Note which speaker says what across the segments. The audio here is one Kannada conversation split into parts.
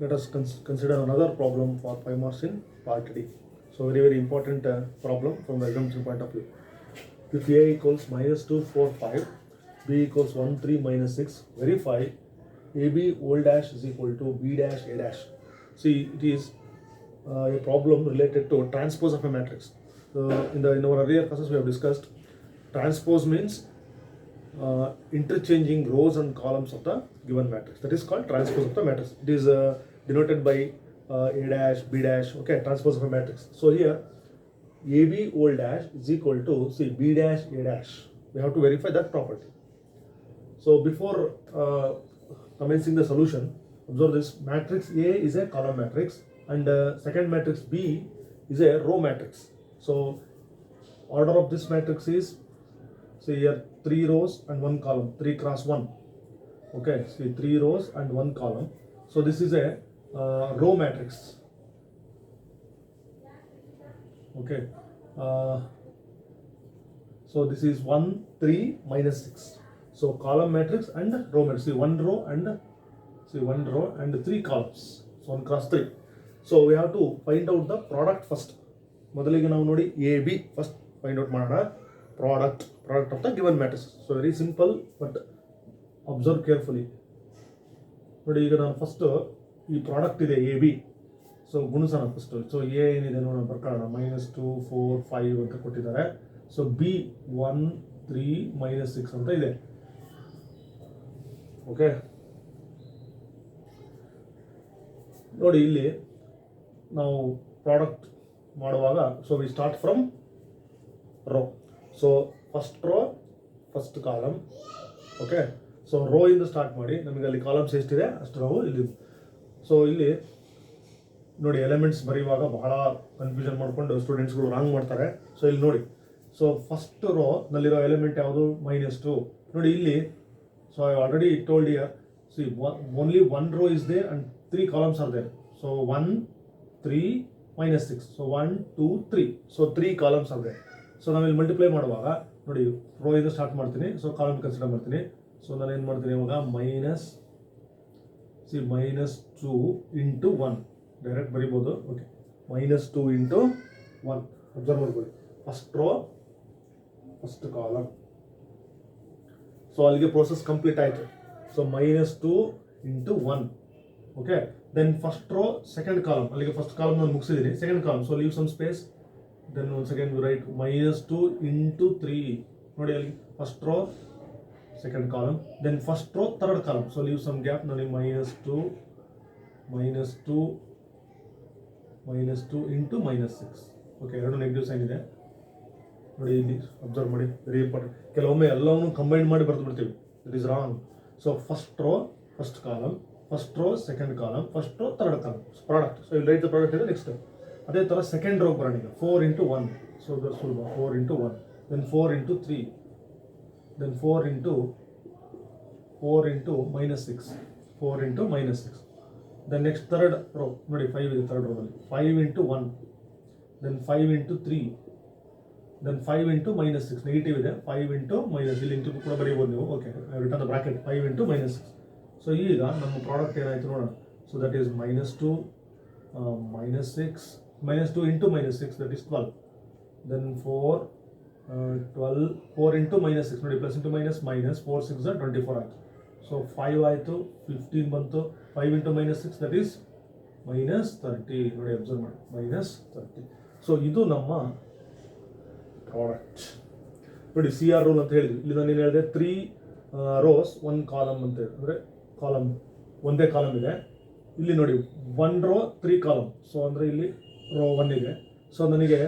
Speaker 1: let us consider another problem for 5 marks in part D. So very important problem from the examination point of view. If A equals -2, 4, 5, B equals 1, 3, -6, verify AB O dash is equal to B dash A dash. See, it is a problem related to transpose of a matrix. In our earlier classes we have discussed transpose means interchanging rows and columns of the given matrix. That is called transpose of the matrix. It is denoted by A dash, B dash, okay, transpose of a matrix. So here AB O dash is equal to, see, B dash A dash. We have to verify that property. So before commencing the solution, observe this: matrix A is a column matrix and second matrix B is a row matrix. So order of this matrix is, see here, 3 rows and 1 column, 3 cross 1. Okay, see, 3 rows and 1 column. So this is a row matrix. Okay, so this is 1, 3, -6. So column matrix and row matrix. See, 1 row and 3 columns. So 1 cross 3. So we have to find out the product first. ಮೊದಲಿಗೆ ನಾವು ನೋಡಿ AB first find out ಮಾಡೋಣ. Product of the given matrix. So very simple, but observe carefully. ನೋಡಿ, ಈಗ ನಾನು ಫಸ್ಟ್ ಈ ಪ್ರಾಡಕ್ಟ್ ಇದೆ AB. ಸೊ ಗುಣಿಸೋಣ ಫಸ್ಟ್. ಸೊ ಎ ಏನಿದೆ ನೋಡೋಣ, ಬರ್ಕೊಳ್ಳೋಣ. -2, 4, 5 ಅಂತ ಕೊಟ್ಟಿದ್ದಾರೆ. ಸೊ B 1, 3, -6 ಅಂತ ಇದೆ. ಓಕೆ, ನೋಡಿ ಇಲ್ಲಿ ನಾವು ಪ್ರಾಡಕ್ಟ್ ಮಾಡುವಾಗ, so we start from row. So first row, first column. Okay, so row ಇಂದ ಸ್ಟಾರ್ಟ್ ಮಾಡಿ, ನಮಗೆ ಅಲ್ಲಿ ಕಾಲಮ್ಸ್ ಎಷ್ಟಿದೆ ಅಷ್ಟು ನಾವು ಇಲ್ಲಿ. ಸೊ ಇಲ್ಲಿ ನೋಡಿ, ಎಲಿಮೆಂಟ್ಸ್ ಬರೆಯುವಾಗ ಬಹಳ ಕನ್ಫ್ಯೂಷನ್ ಮಾಡ್ಕೊಂಡು ಸ್ಟೂಡೆಂಟ್ಸ್ಗಳು ರಾಂಗ್ ಮಾಡ್ತಾರೆ. ಸೊ ಇಲ್ಲಿ ನೋಡಿ, ಸೊ ಫಸ್ಟ್ ರೋ ನಲ್ಲಿರೋ ಎಲಿಮೆಂಟ್ ಯಾವುದು? -2. ನೋಡಿ ಇಲ್ಲಿ, so I already told here, C only 1 row is there and 3 columns are there. So 1, 3, -6. So 1, 2, 3. So 3 columns are there. So ನಾವಿಲ್ಲಿ ಮಲ್ಟಿಪ್ಲೈ ಮಾಡುವಾಗ ನೋಡಿ, ರೋ ಇಂದ ಸ್ಟಾರ್ಟ್ ಮಾಡ್ತೀನಿ. ಸೊ ಕಾಲಮ್ ಕನ್ಸಿಡರ್ ಮಾಡ್ತೀನಿ. ಸೊ ನಾನು ಏನು ಮಾಡ್ತೀನಿ ಇವಾಗ, -2 ಇಂಟು 1 ಡೈರೆಕ್ಟ್ ಬರಿಬೋದು. ಓಕೆ, -2 ಇಂಟು 1 ಅಬ್ಸರ್ವ್ ಮಾಡ್ಕೊಳ್ಳಿ. First row, first column. So ಅಲ್ಲಿಗೆ ಪ್ರೋಸೆಸ್ ಕಂಪ್ಲೀಟ್ ಆಯಿತು. So -2 into 1. Okay, then first row, second column. ಅಲ್ಲಿಗೆ ಫಸ್ಟ್ ಕಾಲಮ್ ನಾನು ಮುಗಿಸಿದ್ದೀನಿ. Second column, so leave some space. Then once again you write -2 into 3. ನೋಡಿ, ಅಲ್ಲಿ first row, second column. Then first row, third column. So leave some gap. ನೋಡಿ, -2 ಇಂಟು -6. ಓಕೆ, ಎರಡು ನೆಗೆಟಿವ್ ಸೈನ್ ಇದೆ. ನೋಡಿ ಇಲ್ಲಿ ಅಬ್ಸರ್ವ್ ಮಾಡಿ, ವೆರಿ ಇಂಪಾರ್ಟೆಂಟ್. ಕೆಲವೊಮ್ಮೆ ಎಲ್ಲವನ್ನೂ ಕಂಬೈನ್ ಮಾಡಿ ಬರೆದು ಬಿಡ್ತೀವಿ. It is wrong. So first row, first column, first row, second column, first row, third column, product. So ಇಲ್ಲಿ ರೈಟ್ ದ ಪ್ರಾಡಕ್ಟ್ ಇದೆ. ನೆಕ್ಸ್ಟ್ ಅದೇ ಥರ ಸೆಕೆಂಡ್ ರೋಗೆ ಬರೋಣ. ಈಗ 4 ಇಂಟು 1. ಸೊ ದಟ್ ಸುಲಭ. 4 into 1, then 4 into 3, then 4 into -6, 4 into -6. Then next third row, ನೋಡಿ 5 ಇದೆ ಥರ್ಡ್ ರೋದಲ್ಲಿ. 5 into 1, then 5 into 3, then 5 into -6. Negative ಇದೆ. 5 ಇಂಟು -, ಇಲ್ಲಿ ಇಂಟು ಕೂಡ ಬರೀಬೋದು ನೀವು. Okay, return the bracket. 5 into -6. So ಈಗ ನಮ್ಮ ಪ್ರಾಡಕ್ಟ್ ಏನಾಯಿತು ನೋಡೋಣ. So that is -2, -6, -2 into -6, that is 12. Then 4, 12, 4 into -6. ನೋಡಿ, ಪ್ಲಸ್ ಇಂಟು ಮೈನಸ್, -4, 6 24 ಆಯಿತು. ಸೊ 5 ಆಯಿತು, 15 ಬಂತು. 5 ಇಂಟು -6, ದಟ್ ಈಸ್ -30. ನೋಡಿ, ಅಬ್ಸರ್ವ್ ಮಾಡಿ, -30. ಸೊ ಇದು ನಮ್ಮ ಪ್ರಾಡಕ್ಟ್. ನೋಡಿ, CR ರೂಲ್ ಅಂತ ಹೇಳಿದ್ವಿ. ಇಲ್ಲಿ ನಾನು ಏನು ಹೇಳಿದೆ, 3 rows 1 column ಅಂತ ಹೇಳಿ, ಅಂದರೆ ಕಾಲಮ್ ಒಂದೇ ಕಾಲಮ್ ಇದೆ. ಇಲ್ಲಿ ನೋಡಿ, 1 row 3 column. ಸೊ ಅಂದರೆ ಇಲ್ಲಿ ರೋ 1 ಇದೆ. ಸೊ ನನಗೆ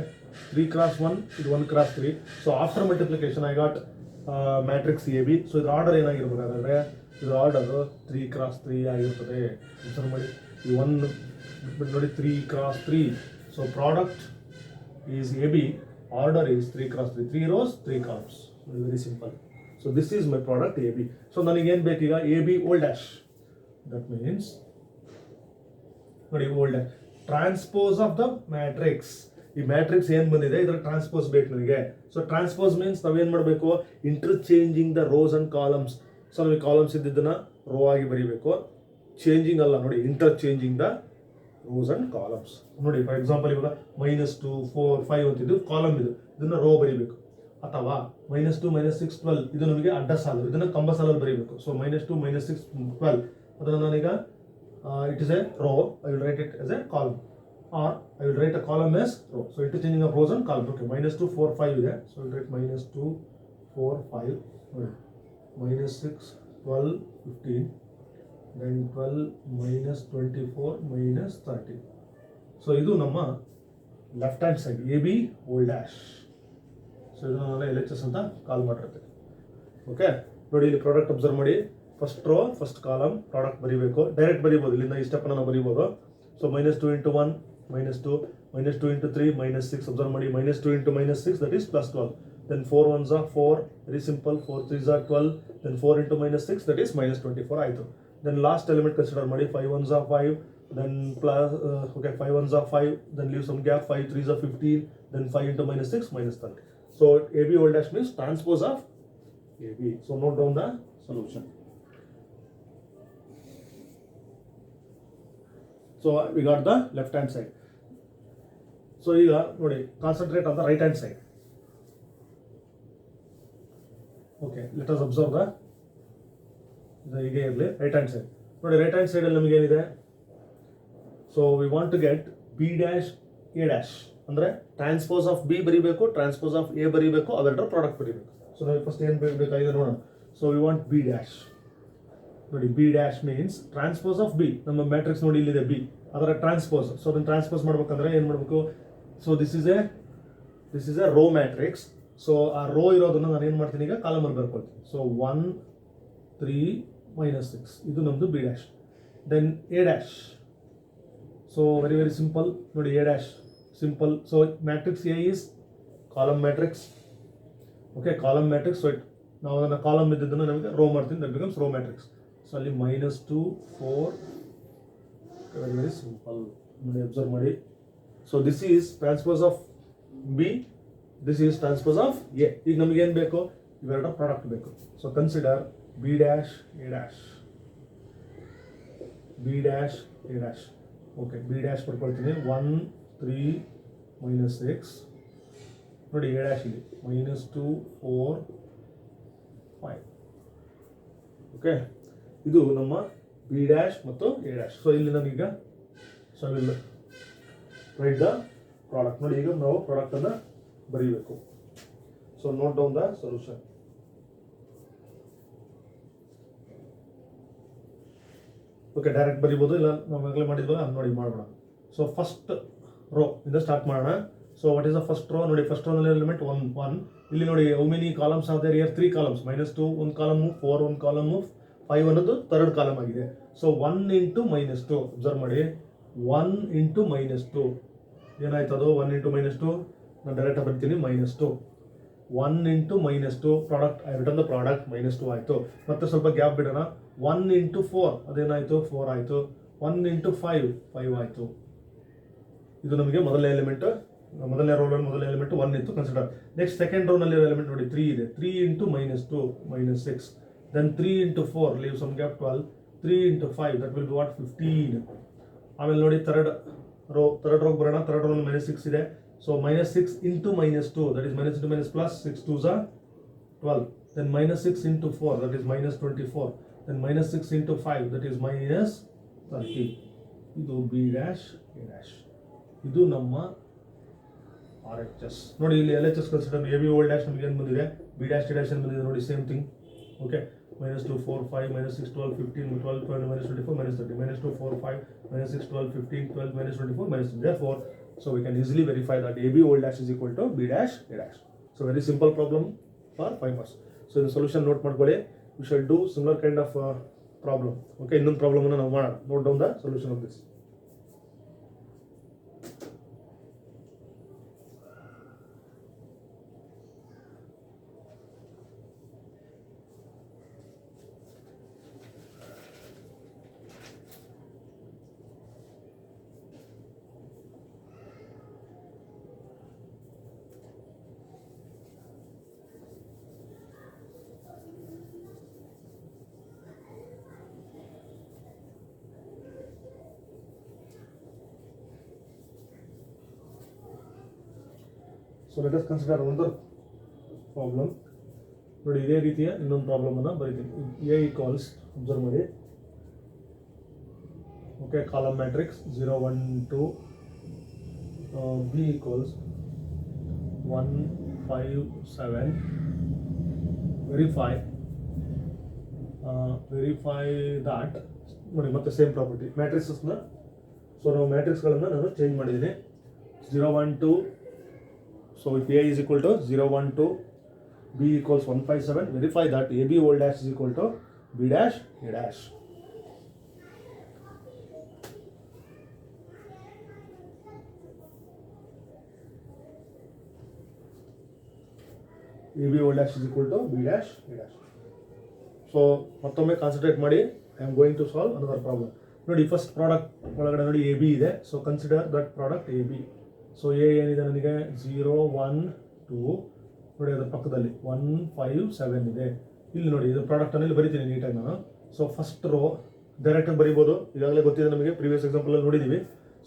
Speaker 1: 3 cross 1, ಇದು 1 cross 3. So after multiplication I got matrix AB. So ಇದ್ರ ಆರ್ಡರ್ ಏನಾಗಿರ್ಬೋದು ಹಾಗಾದರೆ? ಇದ್ರ ಆರ್ಡರ್ 3 cross 3 ಆಗಿರ್ತದೆ. ಅಬ್ಸರ್ವ್ ಮಾಡಿ, ಈ 1 ಬಿಟ್ಬಿಟ್ಟು ನೋಡಿ, 3 cross 3. So product is AB. Order is 3 cross 3. 3 rows, 3 columns. Very simple. So this is my product AB. So ನನಗೆ ಏನು ಬೇಕೀಗ? AB O dash. That means ನೋಡಿ, O dash transpose of the matrix. ಈ ಮ್ಯಾಟ್ರಿಕ್ಸ್ ಏನು ಬಂದಿದೆ, ಇದರ ಟ್ರಾನ್ಸ್ಪೋಸ್ ಬೇಕು ನನಗೆ. ಸೊ ಟ್ರಾನ್ಸ್ಪೋಸ್ ಮೀನ್ಸ್ ನಾವೇನು ಮಾಡಬೇಕು? Interchanging the rows and columns. So ನಮಗೆ ಕಾಲಮ್ಸ್ ಇದ್ದಿದ್ದನ್ನು ರೋ ಆಗಿ ಬರೀಬೇಕು, ಚೇಂಜಿಂಗ್ ಅಲ್ಲ ನೋಡಿ, interchanging the rows and columns. ನೋಡಿ ಫಾರ್ ಎಕ್ಸಾಂಪಲ್ ಇವಾಗ -2 4 5 ಅಂತಿದ್ದು ಕಾಲಮ್ ಇದು, ಇದನ್ನ ರೋ ಬರೀಬೇಕು. ಅಥವಾ -2 -6 12 ಇದು ನಮಗೆ ಅಡ್ಡ ಸಾಲು, ಇದನ್ನ ಕಂಬ ಸಾಲಲ್ಲಿ ಬರೀಬೇಕು. ಸೊ -2 -6 12 ಅದನ್ನು ನಾನೀಗ it is a row, I will write it as a column, or I will write a column as row. So interchanging of rows and column. Okay, -2 4 5 ಇದೆ. ಸೊ ಐ ವಿಲ್ ರೈಟ್ -2 4 5 ನೋಡಿ, -6 12 15 then 12 -24 -30. ಸೊ ಇದು ನಮ್ಮ left hand side A B whole dash. So ಇದನ್ನು ನಾನು ಎಲ್ ಎಚ್ ಎಸ್ ಅಂತ ಕಾಲ್ ಮಾಡಿರ್ತೀನಿ. ಓಕೆ, ನೋಡಿ ಇಲ್ಲಿ ಪ್ರಾಡಕ್ಟ್ ಅಬ್ಸರ್ವ್ ಮಾಡಿ. First row first column product ಬರೀಬೇಕು. ಡೈರೆಕ್ಟ್ ಬರೀಬೋದು, ಇಲ್ಲಿಂದ ಈ ಸ್ಟೆಪ್ ನಾವು ಬರೀಬೋದು. ಸೊ -2 × 1 -2 -2 × 3 -6 ಅಬ್ಸರ್ವ್ ಮಾಡಿ. -2 × -6 that is +12. then 4 1s are 4, very simple. 4 3s are 12. then 4 × -6 that is -24 ಆಯಿತು. then last element consider ಮಾಡಿ. 5 1s are 5, then plus okay 5 1s are 5, then leave some gap. 5 3s are 15, then 5 × -6 -30. so AB old dash means transpose of AB. so note down the solution. so we got the left hand side. so ಈಗ ನೋಡಿ, concentrate on the right hand side. okay, let us observe the ಹೀಗೆ ಇರಲಿ ರೈಟ್ ಹ್ಯಾಂಡ್ ಸೈಡ್. ನೋಡಿ ರೈಟ್ ಹ್ಯಾಂಡ್ ಸೈಡಲ್ಲಿ ನಮಗೆ ಏನಿದೆ, so we want to get B dash A dash, ಅಂದರೆ ಟ್ರಾನ್ಸ್ಪೋಸ್ ಆಫ್ B ಬರೀಬೇಕು, ಟ್ರಾನ್ಸ್ಪೋಸ್ ಆಫ್ A ಬರೀಬೇಕು, ಅವೆರಡರ ಪ್ರಾಡಕ್ಟ್ ಬರೀಬೇಕು. ಸೊ ನಾವು ಫಸ್ಟ್ ಏನು ಬೇಕಾಗಿದೆ ನೋಡೋಣ. So we want B dash. ನೋಡಿ B dash means transpose of B. ನಮ್ಮ ಮ್ಯಾಟ್ರಿಕ್ಸ್ ನೋಡಿ ಇಲ್ಲಿದೆ B, ಅದರ ಟ್ರಾನ್ಸ್ಪೋಸ್. ಸೊ ಅದನ್ನು ಟ್ರಾನ್ಸ್ಪೋಸ್ ಮಾಡ್ಬೇಕಂದ್ರೆ ಏನು ಮಾಡಬೇಕು, so this is a row matrix. So ಆ ರೋ ಇರೋದನ್ನು ನಾನು ಏನು ಮಾಡ್ತೀನಿ, ಈಗ ಕಾಲಮಲ್ಲಿ ಬರ್ಕೊಳ್ತೀನಿ. ಸೊ 1 3 -6 ಇದು ನಮ್ಮದು B dash. Then A dash. So very very simple ನೋಡಿ, A dash simple. So matrix A is column matrix. Okay, column matrix. So ನಾವು ಅದನ್ನು ಕಾಲಮ್ ಇದ್ದದನ್ನು ನಮಗೆ ರೋ ಮಾಡ್ತೀನಿ, that becomes row matrix. So ಅಲ್ಲಿ -2 4 ವೆರಿ ವೆರಿ ಸಿಂಪಲ್ ನೋಡಿ, ಅಬ್ಸರ್ವ್ ಮಾಡಿ. So this is transpose of B, this is transpose of A. ಈಗ ನಮಗೆ ಏನು ಬೇಕು, ಇವೆರಡರ ಪ್ರಾಡಕ್ಟ್ ಬೇಕು. So consider B dash A dash, B dash A dash. Okay, B dash ಬರ್ಕೊಳ್ತೀನಿ. 1 3 -6 ನೋಡಿ, A ಡ್ಯಾಶ್ ಇಲ್ಲಿ -2 4 5. ಓಕೆ, ಇದು ನಮ್ಮ B ಡ್ಯಾಶ್ ಮತ್ತು A ಡ್ಯಾಶ್. ಸೊ ಇಲ್ಲಿ ನಾನೀಗ so will write the product. ನೋಡಿ ಈಗ ನಾವು ಪ್ರಾಡಕ್ಟನ್ನು ಬರೀಬೇಕು. So note down the solution. Okay, direct ಬರೀಬೋದು, ಇಲ್ಲ ನಾವು ಈಗಲೇ ಮಾಡಿದ್ವಲ್ಲ ಅದು ನೋಡಿ ಮಾಡೋಣ. ಸೊ ಫಸ್ಟ್ ರೋ ಇಂದ ಸ್ಟಾರ್ಟ್ ಮಾಡೋಣ. So what is the first row? ನೋಡಿ ಫಸ್ಟ್ ರೋನಲ್ಲಿ ಎಲಿಮೆಂಟ್ 1. ಇಲ್ಲಿ ನೋಡಿ how many columns are there here? 3 columns. -2 ಒಂದು ಕಾಲಮು, 4 ಒಂದು ಕಾಲಮು, 5 ಅನ್ನೋದು ಥರ್ಡ್ ಕಾಲಮ್ ಆಗಿದೆ. ಸೊ 1 × -2 ಅಬ್ಸರ್ವ್ ಮಾಡಿ. 1 × -2 ಏನಾಯ್ತು ಅದು? 1 × -2 ನಾನು ಡೈರೆಕ್ಟ್ ಬರ್ತೀನಿ. -2 1 × -2 product, I return the product. -2 ಆಯಿತು. ಮತ್ತೆ ಸ್ವಲ್ಪ ಗ್ಯಾಪ್ ಬಿಡೋಣ. 1 × 4 ಅದೇನಾಯಿತು? 4 ಆಯಿತು. 1 × 5 5 ಆಯಿತು. ಇದು ನಮಗೆ ಮೊದಲನೇ ಎಲಿಮೆಂಟ್, ಮೊದಲನೇ ರೋನಲ್ಲಿ ಮೊದಲನೇ ಎಲಿಮೆಂಟ್ 1 ಇತ್ತು, ಕನ್ಸಿಡರ್. ನೆಕ್ಸ್ಟ್ ಸೆಕೆಂಡ್ ರೋನಲ್ಲಿ ಎಲಿಮೆಂಟ್ ನೋಡಿ 3 ಇದೆ. 3 × -2 -6. Then 3 × 4 leave some gap 12. 3 × 5 that will be what? 15. ಆಮೇಲೆ ನೋಡಿ ಥರ್ಡ್ ರೋಗೆ ಬರೋಣ. ಥರ್ಡ್ ರೋನಲ್ಲಿ -6 ಇದೆ. So -6 × -2 that is -2 plus 6 2s are 12. Then -6 × 4 that is -24. Then -6 × 5 that is -30. ಇದು B ಡ್ಯಾಶ್ A ಡ್ಯಾಶ್. ಇದು ನಮ್ಮ RHS. ನೋಡಿ ಇಲ್ಲಿ LHS consider. AB old dash ನಮಗೆ ಏನು ಬಂದಿದೆ? B ಡ್ಯಾಶ್ A ಡ್ಯಾಶ್ ಏನು ಬಂದಿದೆ ನೋಡಿ, same thing. Okay, -2 4 5 -6 12 15 12 12 -24 -30. -2 4 5 -6 12 15 12 -24 -30. Therefore, so we can easily verify that AB old dash is equal to B dash A dash. So very simple problem for 5 marks. So the solution note ಮಾಡ್ಕೊಳ್ಳಿ. We shall do similar kind of problem. Okay, ಇನ್ನೊಂದು ಪ್ರಾಬ್ಲಮ್ ಅನ್ನು ನಾವು ಮಾಡೋಣ. Note down the solution of this. Let us consider another problem. ನೋಡಿ ಇದೇ ರೀತಿಯ ಇನ್ನೊಂದು ಪ್ರಾಬ್ಲಮನ್ನು ಬರೀತೀನಿ. ಎ ಈಕ್ವಲ್ಸ್, ಅಬ್ಸರ್ವ್ ಮಾಡಿ, okay, column matrix 0 1 2, B equals 1 5 7, verify that. ನೋಡಿ ಮತ್ತೆ ಸೇಮ್ ಪ್ರಾಪರ್ಟಿ ಮ್ಯಾಟ್ರಿಕ್ಸಸ್ನ. ಸೊ ನಾವು ಮ್ಯಾಟ್ರಿಕ್ಸ್ಗಳನ್ನು ನಾನು ಚೇಂಜ್ ಮಾಡಿದ್ದೀನಿ. 0 1 2, so if A is equal to 0 1 2, B equals 1 5 7, verify that A B whole dash is equal to B dash A dash. A B whole dash is equal to B dash A dash. So ಮತ್ತೊಮ್ಮೆ ಕಾನ್ಸಂಟ್ರೇಟ್ ಮಾಡಿ, I am going to solve another problem. ನೋಡಿ ಫಸ್ಟ್ ಪ್ರಾಡಕ್ಟ್ ಒಳಗಡೆ ನೋಡಿ ಎ ಬಿ ಇದೆ. So consider that product A B. So A ಏನಿದೆ ನನಗೆ 0 1 2, ನೋಡಿ ಅದರ ಪಕ್ಕದಲ್ಲಿ 1 5 7 ಇದೆ. ಇಲ್ಲಿ ನೋಡಿ ಇದು ಪ್ರಾಡಕ್ಟನ್ನು ಇಲ್ಲಿ ಬರಿತೀನಿ ನೀಟಾಗಿ ನಾನು. ಸೊ ಫಸ್ಟ್ ರೋ ಡೈರೆಕ್ಟಾಗಿ ಬರಿಬೋದು, ಈಗಾಗಲೇ ಗೊತ್ತಿದೆ ನಮಗೆ, ಪ್ರೀವಿಯಸ್ ಎಕ್ಸಾಂಪಲಲ್ಲಿ ನೋಡಿದ್ದೀವಿ.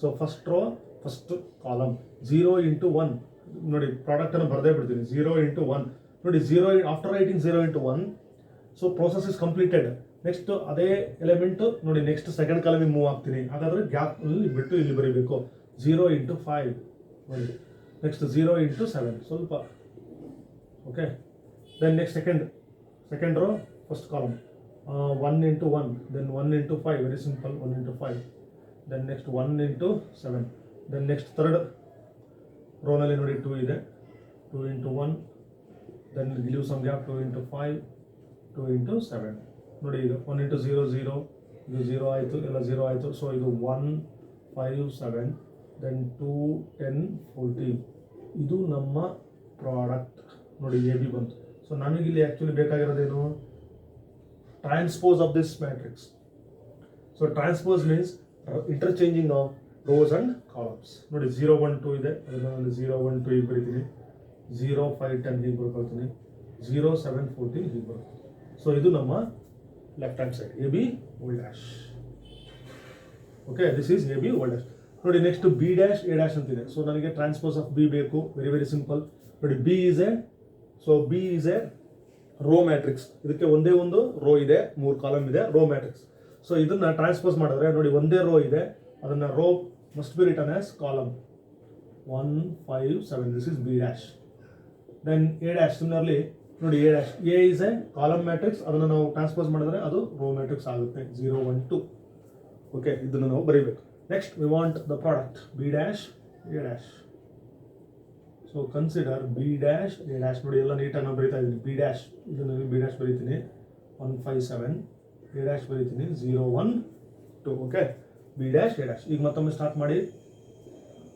Speaker 1: So first row first column 0 into 1, ನೋಡಿ ಪ್ರಾಡಕ್ಟನ್ನು ಬರದೇ ಬಿಡ್ತೀನಿ. 0 ಇಂಟು 1, ನೋಡಿ 0 after writing 0 into 1, so process is completed. Next ಅದೇ ಎಲಿಮೆಂಟು ನೋಡಿ ನೆಕ್ಸ್ಟ್ ಸೆಕೆಂಡ್ ಕಾಲಮಿಗೆ ಮೂವ್ ಆಗ್ತೀನಿ. ಹಾಗಾದರೆ ಗ್ಯಾಪ್ ಅಲ್ಲಿ ಬಿಟ್ಟು ಇಲ್ಲಿ ಬರೀಬೇಕು. 0 ಇಂಟು 5, ನೋಡಿ ನೆಕ್ಸ್ಟ್ 0 ಇಂಟು 7 ಸ್ವಲ್ಪ, okay. Then next second row first column 1 into 1, then 1 into 5, very simple, 1 into 5, then next 1 into 7, then next third ರೋನಲ್ಲಿ ನೋಡಿ 2 ಇದೆ, 2 into 1, then give some gap 2 into 5, 2 into 7. ನೋಡಿ ಇದು 1 ಇಂಟು 0 0, ಇದು 0 ಆಯಿತು, ಎಲ್ಲ 0 ಆಯಿತು. ಸೊ ಇದು 1 5 7, ದೆನ್ 2 10 14. ಇದು ನಮ್ಮ ಪ್ರಾಡಕ್ಟ್. ನೋಡಿ ಎ ಬಿ ಬಂತು. ಸೊ ನಮಗಿಲ್ಲಿ ಆ್ಯಕ್ಚುಲಿ ಬೇಕಾಗಿರೋದೇನು? Transpose of this matrix. So transpose means interchanging of rows and columns. ನೋಡಿ 0 1 2 ಇದೆ, ಅದನ್ನು 0 1 2 ಹೀಗೆ ಬರೀತೀನಿ, 0 5 10 ಹೀಗೆ ಬರ್ಕೊಳ್ತೀನಿ, 0 7 14 ಹೀಗೆ ಬರ್ತೀನಿ. ಸೊ ಇದು ನಮ್ಮ left hand side A B whole dash. Okay, this is A B whole dash. ನೋಡಿ next B dash A dash ಅಂತಿದೆ. ಸೊ ನನಗೆ ಟ್ರಾನ್ಸ್ಪೋಸ್ ಆಫ್ ಬಿ ಬೇಕು, ವೆರಿ ವೆರಿ ಸಿಂಪಲ್. ನೋಡಿ B is a row matrix. ಇದಕ್ಕೆ ಒಂದೇ ಒಂದು ರೋ ಇದೆ, 3 ಕಾಲಮ್ ಇದೆ, ರೋ ಮ್ಯಾಟ್ರಿಕ್ಸ್. ಸೊ ಇದನ್ನ ಟ್ರಾನ್ಸ್ಪೋಸ್ ಮಾಡಿದ್ರೆ ನೋಡಿ ಒಂದೇ ರೋ ಇದೆ, ಅದನ್ನ row must be return as column 1 5 7. This is B dash. Then A dash similarly ನೋಡಿ A dash, A is a column matrix, ಅದನ್ನು ನಾವು ಟ್ರಾನ್ಸ್ಪೋಸ್ ಮಾಡಿದ್ರೆ ಅದು ರೋ ಮ್ಯಾಟ್ರಿಕ್ಸ್ ಆಗುತ್ತೆ 0 1 2. ಓಕೆ, ಇದನ್ನು ನಾವು ಬರೀಬೇಕು. Next we want the product B dash A dash. So consider B dash A dash. ನೋಡಿ ಎಲ್ಲ ನೀಟಾಗಿ ನಾನು ಬರೀತಾ ಇದ್ದೀನಿ. ಬಿ ಡ್ಯಾಶ್, ಇದನ್ನು ಬಿ ಡ್ಯಾಶ್ ಬರೀತೀನಿ 1 5 7, ಎ ಡ್ಯಾಶ್ ಬರೀತೀನಿ 0 1 2. Okay, B dash A dash. ಈಗ ಮತ್ತೊಮ್ಮೆ ಸ್ಟಾರ್ಟ್ ಮಾಡಿ.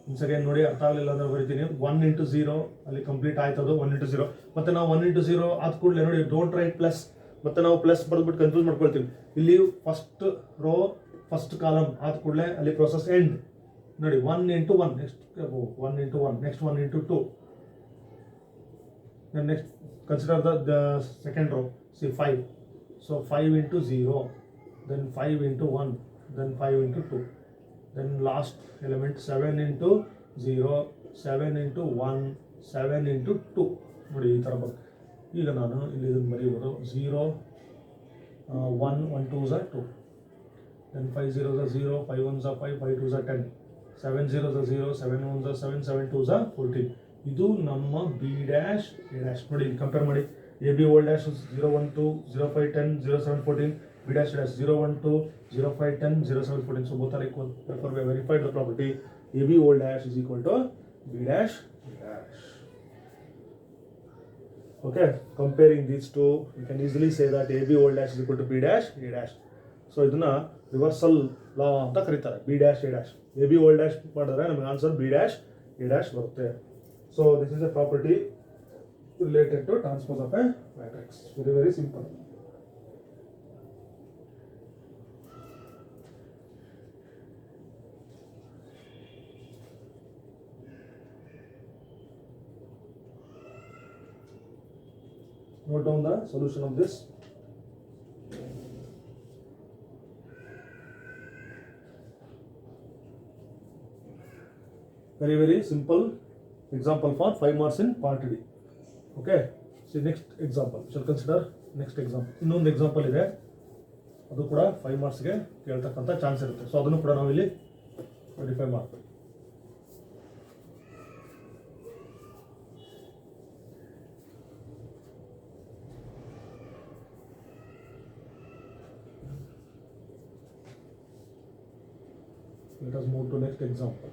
Speaker 1: ಒಂದು ಸೆಕೆಂಡ್ ನೋಡಿ, ಅರ್ಥ ಆಗಲಿಲ್ಲ ಅಂದ್ರೆ ಬರೀತೀನಿ 1 ಇಂಟು 0, ಅಲ್ಲಿ ಕಂಪ್ಲೀಟ್ ಆಯ್ತದು 1 ಇಂಟು 0. ಮತ್ತೆ ನಾವು 1 ಇಂಟು 0 ಆದ ಕೂಡಲೇ ನೋಡಿ ಡೋಂಟ್ ರೈಟ್ ಪ್ಲಸ್, ಮತ್ತೆ ನಾವು ಪ್ಲಸ್ ಬರೆದ್ಬಿಟ್ಟು ಕನ್ಫ್ಯೂಸ್ ಮಾಡ್ಕೊಳ್ತೀವಿ. ಇಲ್ಲಿ ಫಸ್ಟ್ ರೋ ಫಸ್ಟ್ ಕಾಲಮ್ ಆದ ಕೂಡಲೇ ಅಲ್ಲಿ ಪ್ರೊಸೆಸ್ ಎಂಡ್. ನೋಡಿ 1 into 1, next 1 into 1, next 1 into 2, then next consider the second row, C 5. So 5 into 0, then 5 into 1, then 5 into 2, then last element 7 into 0, 7 into 1, 7 into 2. ನೋಡಿ ಈ ಥರ ಬರುತ್ತೆ. ಈಗ ನಾನು ಇಲ್ಲಿ ಇದನ್ನು ಬರೀಬೋದು 0 1 1 2s are 2, then 5 0s are 0, 5 1s are 5, 5 2s are 10, 7 0s are 0, 7 1s are 7, 7 2s are 14. ಇದು ನಮ್ಮ ಬಿ ಡ್ಯಾಶ್ ಎ ಡ್ಯಾಶ್. ನೋಡಿ ಕಂಪೇರ್ ಮಾಡಿ. A B whole dash 0 1 2 0 5 10 0 7 14, B dash dash 0 1 2 0 5 10 0 7 14. So both are equal. Therefore we have verified the property AB old dash is equal to B dash dash. Okay, comparing these two, we can easily say that AB old dash is equal to B dash A dash. So ಇದನ್ನ ರಿವರ್ಸಲ್ ಲಾ ಅಂತ ಕರೀತಾರೆ, B dash A dash. AB old dash ಮಾಡಿದ್ರೆ ನಮಗೆ answer B dash A dash ಬರುತ್ತೆ. So this is a property related to transpose of a matrix. Very very simple. Note down the solution of this. Very very simple example for 5 marks in part D. Okay, so next example shall consider next example. ಇನ್ನೊಂದು ಎಕ್ಸಾಂಪಲ್ ಇದೆ, ಅದು ಕೂಡ 5 ಮಾರ್ಕ್ಸ್ಗೆ ಕೇಳ್ತಕ್ಕಂಥ ಚಾನ್ಸ್ ಇರುತ್ತೆ. ಸೊ ಅದನ್ನು ಕೂಡ ನಾವು ಇಲ್ಲಿ ವೆರಿಫೈ ಮಾಡ್ತೀವಿ. Let us move to next example.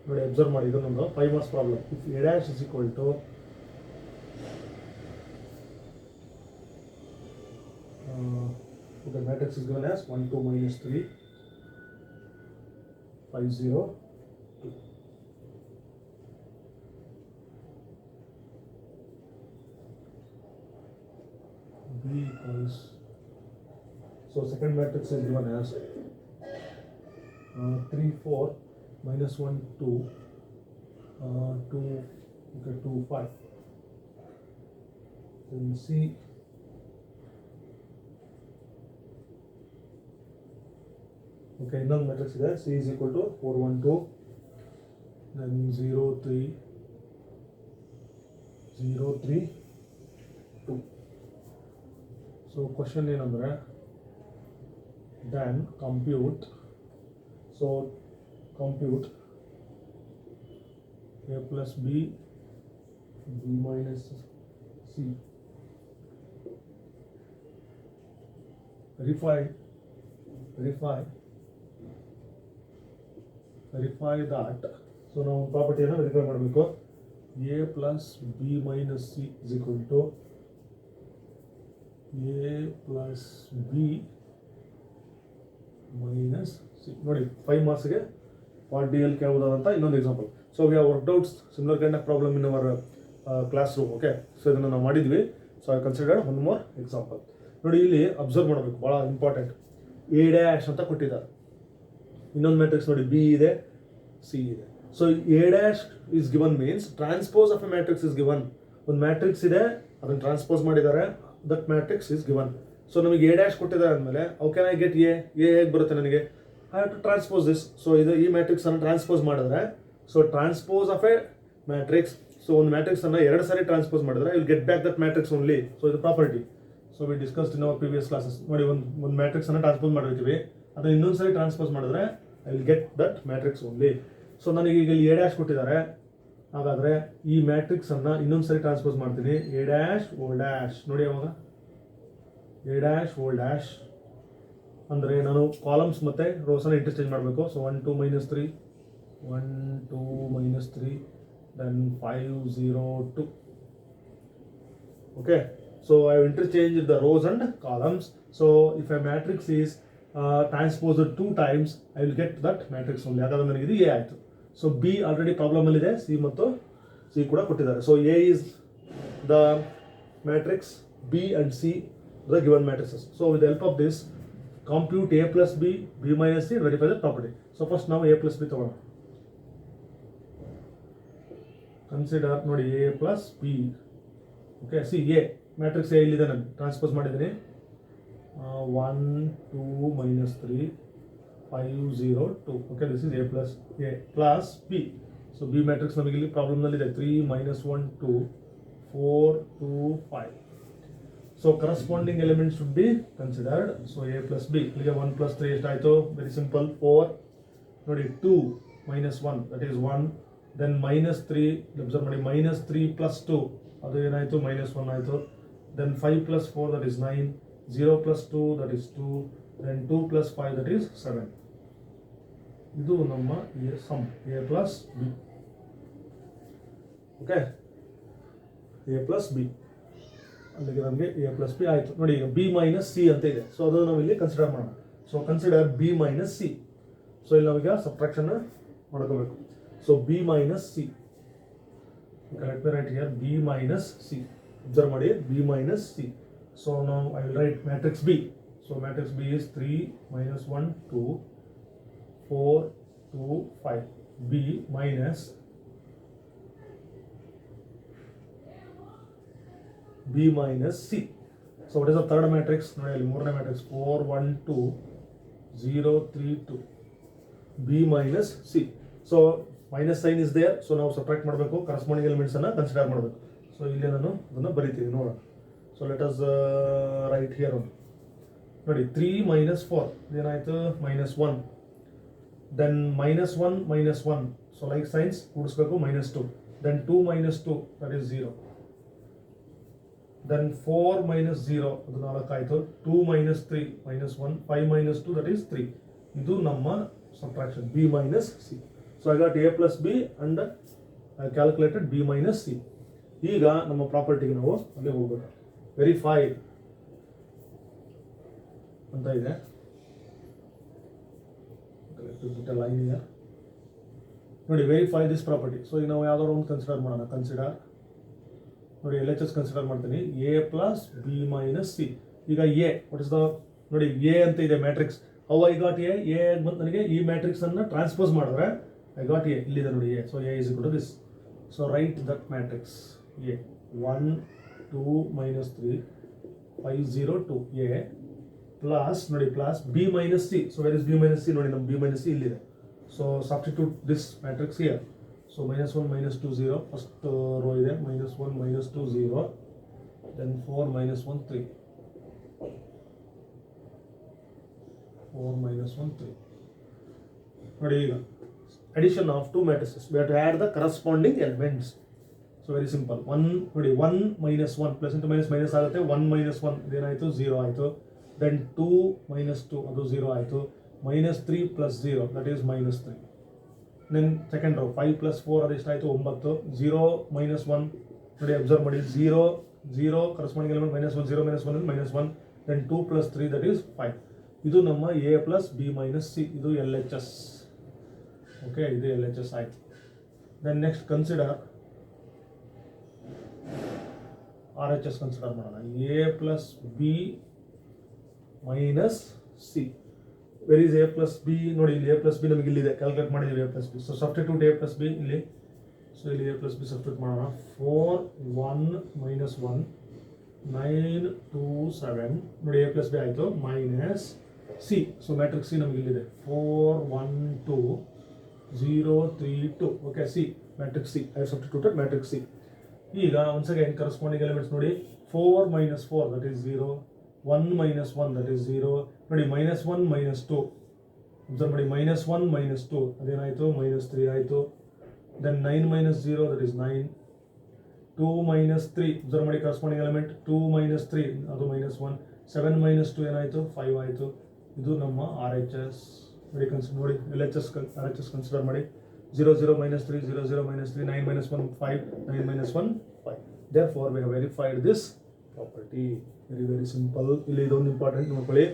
Speaker 1: ನೋಡಿ ಅಬ್ಸರ್ವ್ ಮಾಡಿ, ಇದು ನಮ್ಮದು 5 marks problem. If a dash is equal to the matrix is given as 1 2 minus 3 5 0 2. B equals, so second matrix is given as 3 4 minus 1 2 2 okay 2 5. Then C okay, ಇನ್ನೊಂದು ಮ್ಯಾಟ್ರಿಕ್ಸ್ ಇದೆ. C is equal to 4 1 2 then 0 3 0 3 2. So question ಏನಂದರೆ then compute a plus b minus c. verify that. So ನಾವು ಪ್ರಾಪರ್ಟಿಯನ್ನು ವೆರಿಫೈ ಮಾಡಬೇಕು. a plus b minus c is equal to a plus b minus c. ನೋಡಿ 5 ಮಾರ್ಕ್ಸ್ಗೆ ಪಾರ್ಟ್ ಡಿ ಅಲ್ಲಿ ಕೇಳಬಹುದಾದಂಥ ಇನ್ನೊಂದು example. So we have worked out similar kind of problem in our class room. Okay, so ಇದನ್ನು ನಾವು ಮಾಡಿದ್ವಿ. So I considered one more example. ನೋಡಿ ಇಲ್ಲಿ ಅಬ್ಸರ್ವ್ ಮಾಡಬೇಕು, ಭಾಳ ಇಂಪಾರ್ಟೆಂಟ್. ಎ ಡ್ಯಾಶ್ ಅಂತ ಕೊಟ್ಟಿದ್ದಾರೆ. ಇನ್ನೊಂದು ಮ್ಯಾಟ್ರಿಕ್ಸ್ ನೋಡಿ, ಬಿ ಇದೆ, ಸಿ ಇದೆ. So A dash is given means transpose of A matrix is given. ಒಂದು ಮ್ಯಾಟ್ರಿಕ್ಸ್ ಇದೆ, ಅದನ್ನು ಟ್ರಾನ್ಸ್ಪೋಸ್ ಮಾಡಿದ್ದಾರೆ, that matrix is given. So ನಮಗೆ ಎ ಡ್ಯಾಶ್ ಕೊಟ್ಟಿದ್ದಾರೆ ಅಂದಮೇಲೆ how can I get A ಹೇಗೆ ಬರುತ್ತೆ ನನಗೆ? I have to transpose this. So ಇದು ಈ ಮ್ಯಾಟ್ರಿಕ್ಸ್ ಅನ್ನು ಟ್ರಾನ್ಸ್ಪೋಸ್ ಮಾಡಿದ್ರೆ, so transpose of A matrix. So ಒಂದು ಮ್ಯಾಟ್ರಿಕ್ಸ್ ಅನ್ನು 2 ಸಾರಿ ಟ್ರಾನ್ಸ್ಪೋಸ್ ಮಾಡಿದ್ರೆ will get back that matrix only. So ಇದು property. So we discussed in our previous classes. ನೋಡಿ, ಒಂದು ಮ್ಯಾಟ್ರಿಕ್ಸ್ ಅನ್ನು ಟ್ರಾನ್ಸ್ಪೋಸ್ ಮಾಡಿರ್ತೀವಿ, ಅದನ್ನು ಇನ್ನೊಂದು ಸಾರಿ ಟ್ರಾನ್ಸ್ಪೋಸ್ ಮಾಡಿದ್ರೆ I will get that matrix only. So ನನಗೆ ಈಗ ಇಲ್ಲಿ ಎ ಡ್ಯಾಶ್ ಕೊಟ್ಟಿದ್ದಾರೆ, ಹಾಗಾದರೆ ಈ ಮ್ಯಾಟ್ರಿಕ್ಸ್ ಅನ್ನು ಇನ್ನೊಂದು ಸಾರಿ ಟ್ರಾನ್ಸ್ಪೋಸ್ ಮಾಡ್ತೀನಿ. ಎ ಡ್ಯಾಶ್ ಓ ಡ್ಯಾಶ್ ನೋಡಿ, ಅವಾಗ ಎ ಡ್ಯಾಶ್ ಓ ಡ್ಯಾಶ್ ಅಂದರೆ ನಾನು ಕಾಲಮ್ಸ್ ಮತ್ತು ರೋಸನ್ನು ಇಂಟರ್ಚೇಂಜ್ ಮಾಡಬೇಕು. So 1 2 minus 3 1 2 minus 3 then 5 0 2. Okay, so I have interchanged the rows and columns. So if a matrix is transposed 2 times, I will get that matrix only. ಹಾಗಾದ್ರೆ ನನಗೆ ಇದು ಎ ಆಯಿತು. ಸೊ ಬಿ ಆಲ್ರೆಡಿ ಪ್ರಾಬ್ಲಮಲ್ಲಿ ಇದೆ, ಸಿ ಮತ್ತು ಸಿ ಕೂಡ ಕೊಟ್ಟಿದ್ದಾರೆ. So A is the matrix, B and C the given matrices. So with help of this compute a plus b, b minus c, verify the property. So first ನಾವು a plus b ತಗೋಣ. ಕನ್ಸಿಡರ್ ನೋಡಿ a plus b. Okay, C A matrix A ಇಲ್ಲಿದೆ, ನಾನು ಟ್ರಾನ್ಸ್ಪೋಸ್ ಮಾಡಿದ್ದೀನಿ. 1 2 minus 3 5 0 2. Okay, this is a plus b. So B matrix ನಮಗೆ ಇಲ್ಲಿ ಪ್ರಾಬ್ಲಮ್ನಲ್ಲಿದೆ. 3 minus 1 2 4 2 5. So corresponding elements should be considered. So a plus b. Here 1 plus 3 is also very simple. 4. Nodi 2 minus 1, that is 1. Then minus 3. Observe minus 3 plus 2. Adu enayitu minus 1 ayitu. Then 5 plus 4, that is 9. 0 plus 2, that is 2. Then 2 plus 5, that is 7. Idu namma sum a plus b. Okay, a plus b. ಅಲ್ಲಿಗೆ ನಮಗೆ ಎ ಪ್ಲಸ್ ಬಿ ಆಯಿತು. ನೋಡಿ, ಈಗ ಬಿ ಮೈನಸ್ ಸಿ ಅಂತ ಇದೆ. ಸೊ ಅದನ್ನು ನಾವು ಇಲ್ಲಿ ಕನ್ಸಿಡರ್ ಮಾಡೋಣ. So consider B minus C. So ಇಲ್ಲಿ ನಾವೀಗ ಸಬ್ಟ್ರಾಕ್ಷನ್ ಮಾಡ್ಕೋಬೇಕು. So B minus C, let me right here B minus C. Observe ಮಾಡಿ, ಬಿ ಮೈನಸ್ ಸಿ. ಸೊ ನಾವು I will right matrix B. So matrix B is 3 minus 1 2 4 2 5. B minus B minus C. So what is the third matrix? ನೋಡಿ, ಅಲ್ಲಿ ಮೂರನೇ matrix 4 1 2 0 3 2. B minus C. So minus sign is there, so ನಾವು ಸಬ್ಟ್ರಾಕ್ಟ್ ಮಾಡಬೇಕು, ಕರೆಸ್ಪಾಂಡಿಂಗ್ ಎಲಿಮೆಂಟ್ಸನ್ನು ಕನ್ಸಿಡರ್ ಮಾಡಬೇಕು. ಸೊ ಇಲ್ಲಿ ನಾನು ಅದನ್ನು ಬರಿತೀನಿ ನೋಡೋಣ. So let us write here one. ನೋಡಿ 3 - 4 ಏನಾಯಿತು -1. ದೆನ್ -1 ಸೊ ಲೈಕ್ ಸೈನ್ಸ್ ಕೂಡಿಸ್ಬೇಕು, -2. Then 2 - 2 that is 0. ದೆನ್ 4 - 0 ಅದು 4 ಆಯಿತು. 2 - 3 -1. 5 - 2 ದಟ್ ಈಸ್ 3. ಇದು ನಮ್ಮ subtraction B - C. So I got A + B and I calculated B - C. ಈಗ ನಮ್ಮ ಪ್ರಾಪರ್ಟಿಗೆ ನಾವು ಅಲ್ಲಿ ಹೋಗ್ಬೇಕು. ವೆರಿಫೈ ಅಂತ ಇದೆ. ಲೈನ್ ಇದೆ ನೋಡಿ, ವೆರಿಫೈ ದಿಸ್ ಪ್ರಾಪರ್ಟಿ. ಸೊ ಈಗ ನಾವು ಯಾವ್ದಾದ್ರು ಒಂದು ಕನ್ಸಿಡರ್ ಮಾಡೋಣ. ಕನ್ಸಿಡರ್ ನೋಡಿ, LHS ಕನ್ಸಿಡರ್ ಮಾಡ್ತೀನಿ. A + B - C. ಈಗ A ವಾಟ್ ಇಸ್ ದ ನೋಡಿ A ಅಂತ ಇದೆ matrix. How I got A ಬಂತು ನನಗೆ ಈ ಮ್ಯಾಟ್ರಿಕ್ಸ್ ಅನ್ನು ಟ್ರಾನ್ಸ್ಪೋಸ್ ಮಾಡಿದ್ರೆ ಐ ಗಾಟ್ A. ಇಲ್ಲಿದೆ ನೋಡಿ A. So A is equal to this. So write that matrix A 1 2 - 3 5 0 2 A plus ನೋಡಿ plus B - C. So where is B - C ನೋಡಿ, ನಮ್ಮ B - C ಇಲ್ಲಿದೆ. So substitute this matrix here. So -1 - 2 0 first row ಇದೆ. -1 - 2 0. ದೆನ್ 4 - 1 3. 4 - 1 3. ನೋಡಿ ಈಗ addition of two matrices, we have to add the corresponding elements. So very simple. 1 ನೋಡಿ 1 - 1 ಪ್ಲಸ್ ಇಂಟು ಮೈನಸ್ ಮೈನಸ್ ಆಗುತ್ತೆ. 1 - 1 ಇದೇನಾಯಿತು 0 ಆಯಿತು. ದೆನ್ 2 - 2 ಅದು 0 ಆಯಿತು. -3 + 0 that is -3. Then second row 5 + 4 ಅದು ಎಷ್ಟಾಯಿತು 9. 0 - 1 ನೋಡಿ ಅಬ್ಸರ್ವ್ ಮಾಡಿ 0 0 corresponding element -1 0 - 1 -1. Then 2 + 3 that is 5. ಇದು ನಮ್ಮ A + B - C. ಇದು LHS. ಓಕೆ, ಇದು LHS ಆಯಿತು. Then next consider RHS consider ಮಾಡೋಣ. A + B - C. Where is A + B ನೋಡಿ, ಇಲ್ಲಿ A + B ನಮಗೆ ಇಲ್ಲಿದೆ, ಕ್ಯಾಲ್ಕುಲೇಟ್ ಮಾಡಿದ್ದೀವಿ A + B. So substitute A + B ಇಲ್ಲಿ. ಸೊ ಇಲ್ಲಿ A + B ಸಬ್ಸ್ಟಿಟ್ಯೂಟ್ ಮಾಡೋಣ. 4 1 - 1 9 2 7 ನೋಡಿ A + B ಆಯಿತು -C. ಸೊ ಮ್ಯಾಟ್ರಿಕ್ಸ್ C ನಮಗೆ ಇಲ್ಲಿದೆ 4 1 2 0 3 2. Okay, C matrix C. I substituted matrix C. ಈಗ ಒನ್ಸ್ ಅಗೈನ್ ಕರೆಸ್ಪಾಂಡಿಂಗ್ ಎಲಿಮೆಂಟ್ಸ್ ನೋಡಿ. 4 - 4 ದಟ್ ಈಸ್ 0. 1 - 1 that is 0. ನೋಡಿ -1 - 2 ಅಬ್ಸರ್ವ್ ಮಾಡಿ. -1 - 2 ಅದೇನಾಯಿತು -3 ಆಯಿತು. Then 9 - 0 that is 9. 2 - 3 ಅಬ್ಸರ್ವ್ ಮಾಡಿ, ಕರೆಸ್ಪಾಂಡಿಂಗ್ ಎಲಿಮೆಂಟ್ 2 - 3 ಅದು -1. 7 - 2 ಏನಾಯಿತು 5 ಆಯಿತು. ಇದು ನಮ್ಮ RHS ನೋಡಿ LHS RHS ಕನ್ಸಿಡರ್ ಮಾಡಿ. 0 0 - 3 0 0 - 3 9 - 1 5 9 - 1 5. Therefore we have verified this property. Very simple. ಇಲ್ಲಿ ಇದೊಂದು ಇಂಪಾರ್ಟೆಂಟ್ ನೋಡ್ಕೊಳ್ಳಿ.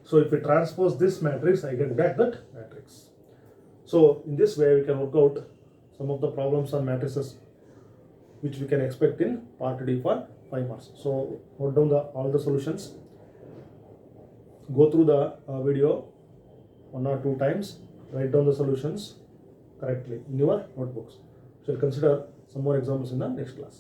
Speaker 1: So if we transpose this matrix, I get back that matrix. So in this way we can work out some of the problems on matrices which we can expect in part D for 5 marks. So note down all the solutions. Go through the video 1 or 2 times. Write down the solutions correctly in your notebooks. Shall consider some more examples in the next class.